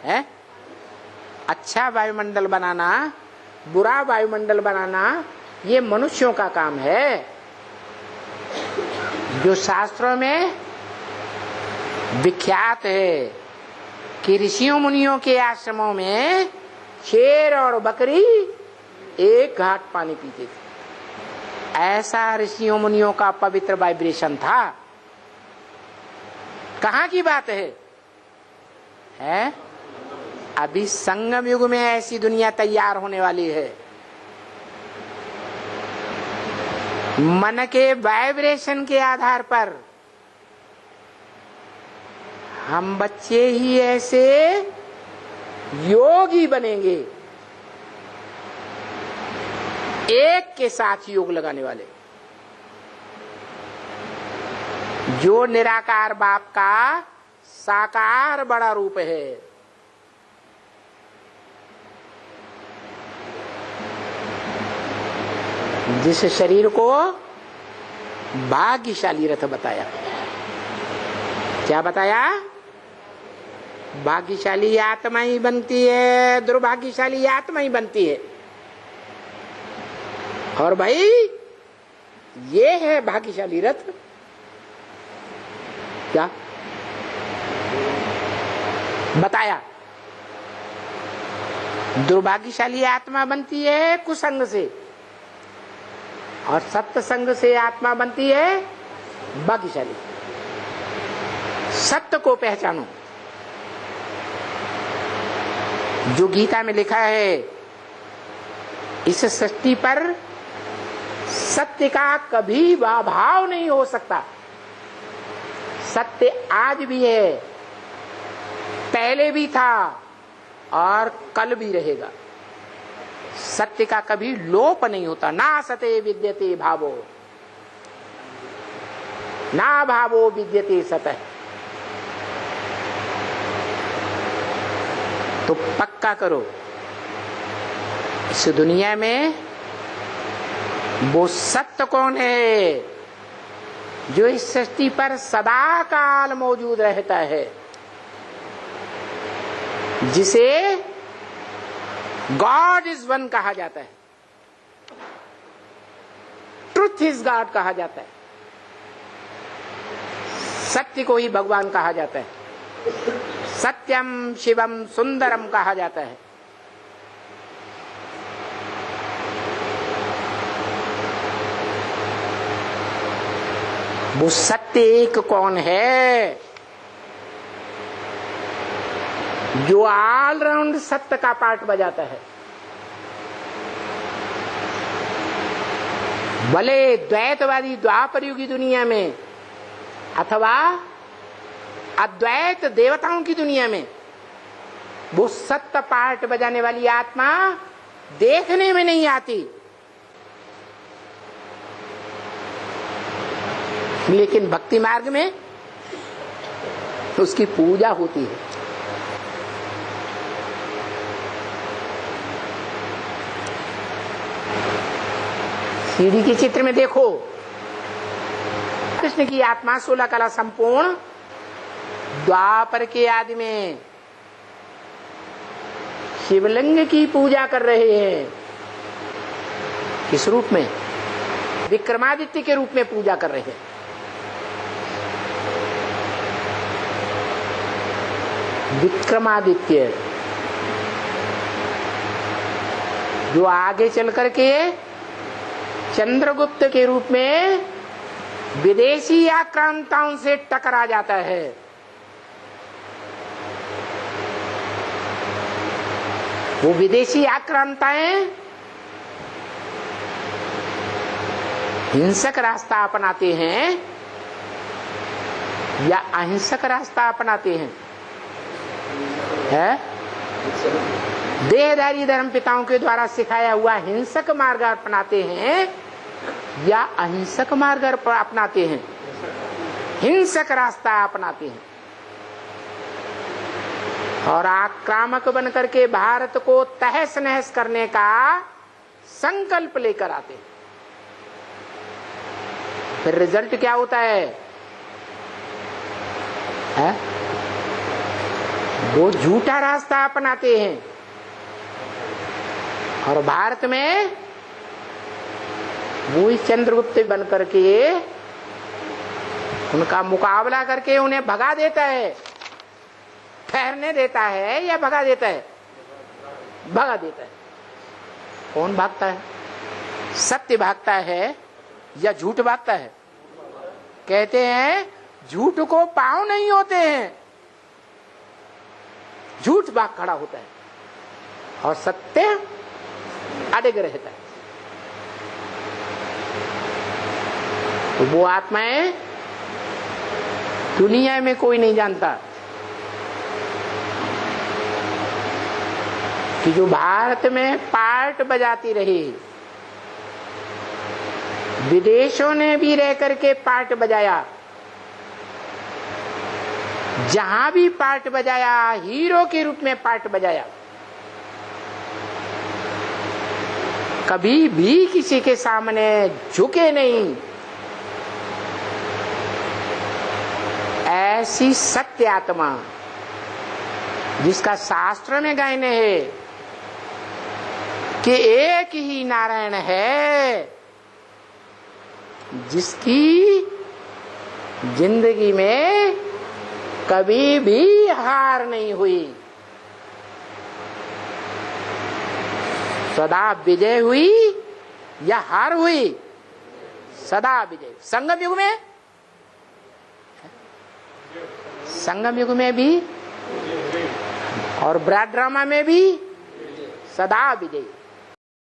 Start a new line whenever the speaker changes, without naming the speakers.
है? अच्छा वायुमंडल बनाना, बुरा वायुमंडल बनाना, ये मनुष्यों का काम है। जो शास्त्रों में विख्यात है कि ऋषियों मुनियों के आश्रमों में शेर और बकरी एक घाट पानी पीते थे, ऐसा ऋषियों मुनियों का पवित्र वाइब्रेशन था। कहाँ की बात है? अभी संगम युग में ऐसी दुनिया तैयार होने वाली है। मन के वाइब्रेशन के आधार पर हम बच्चे ही ऐसे योगी बनेंगे, एक के साथ योग लगाने वाले, जो निराकार बाप का साकार बड़ा रूप है। जिस शरीर को भाग्यशाली रथ बताया, क्या बताया? भाग्यशाली आत्मा ही बनती है, दुर्भाग्यशाली आत्मा ही बनती है। और भाई ये है भाग्यशाली रथ। क्या बताया? दुर्भाग्यशाली आत्मा बनती है कुसंग से, और सत्संग से आत्मा बनती है भाग्यशाली। सत्य को पहचानो। जो गीता में लिखा है, इस सृष्टि पर सत्य का कभी अभाव नहीं हो सकता। सत्य आज भी है, पहले भी था और कल भी रहेगा। सत्य का कभी लोप नहीं होता। ना सते विद्यते भावो, ना भावो विद्यते सतः। तो पक्का करो, इस दुनिया में वो सत्य कौन है जो इस सृष्टि पर सदा काल मौजूद रहता है, जिसे गॉड इज वन कहा जाता है, ट्रुथ इज गॉड कहा जाता है, सत्य को ही भगवान कहा जाता है, सत्यम शिवम सुंदरम कहा जाता है। वो सत्य एक कौन है जो ऑलराउंड सत्य का पार्ट बजाता है? भले द्वैतवादी द्वापर युगी दुनिया में अथवा अद्वैत देवताओं की दुनिया में वो सत्य पार्ट बजाने वाली आत्मा देखने में नहीं आती, लेकिन भक्ति मार्ग में उसकी पूजा होती है। सीढ़ी के चित्र में देखो, कृष्ण की आत्मा 16 कला संपूर्ण द्वापर के आदि में शिवलिंग की पूजा कर रहे हैं। किस रूप में? विक्रमादित्य के रूप में पूजा कर रहे हैं। विक्रमादित्य जो आगे चल करके चंद्रगुप्त के रूप में विदेशी आक्रांताओं से टकरा जाता है। वो विदेशी आक्रांताएं हिंसक रास्ता अपनाते हैं या अहिंसक रास्ता अपनाते हैं? देहधारी धर्म पिताओं के द्वारा सिखाया हुआ हिंसक मार्ग अपनाते हैं या अहिंसक मार्ग अपनाते हैं? हिंसक रास्ता अपनाते हैं और आक्रामक बनकर के भारत को तहस नहस करने का संकल्प लेकर आते हैं। फिर रिजल्ट क्या होता है? वो झूठा रास्ता अपनाते हैं। और भारत में वो इस चंद्रगुप्त बन करके उनका मुकाबला करके उन्हें भगा देता है। ठहरने देता है या भगा देता है? भगा देता है। कौन भागता है? सत्य भागता है या झूठ भागता है? कहते हैं झूठ को पांव नहीं होते हैं, झूठ भाग खड़ा होता है और सत्य अडिग रहता है। तो वो आत्माएं दुनिया में कोई नहीं जानता कि जो भारत में पार्ट बजाती रही, विदेशों ने भी रह करके पार्ट बजाया, जहां भी पार्ट बजाया हीरो के रूप में पार्ट बजाया, कभी भी किसी के सामने झुके नहीं। ऐसी सत्य आत्मा जिसका शास्त्र में गायन है कि एक ही नारायण है, जिसकी जिंदगी में कभी भी हार नहीं हुई, सदा विजय हुई या हार हुई? सदा विजय। संगम युग में, संगम युग में भी और ब्राड ड्रामा में भी सदा विजय।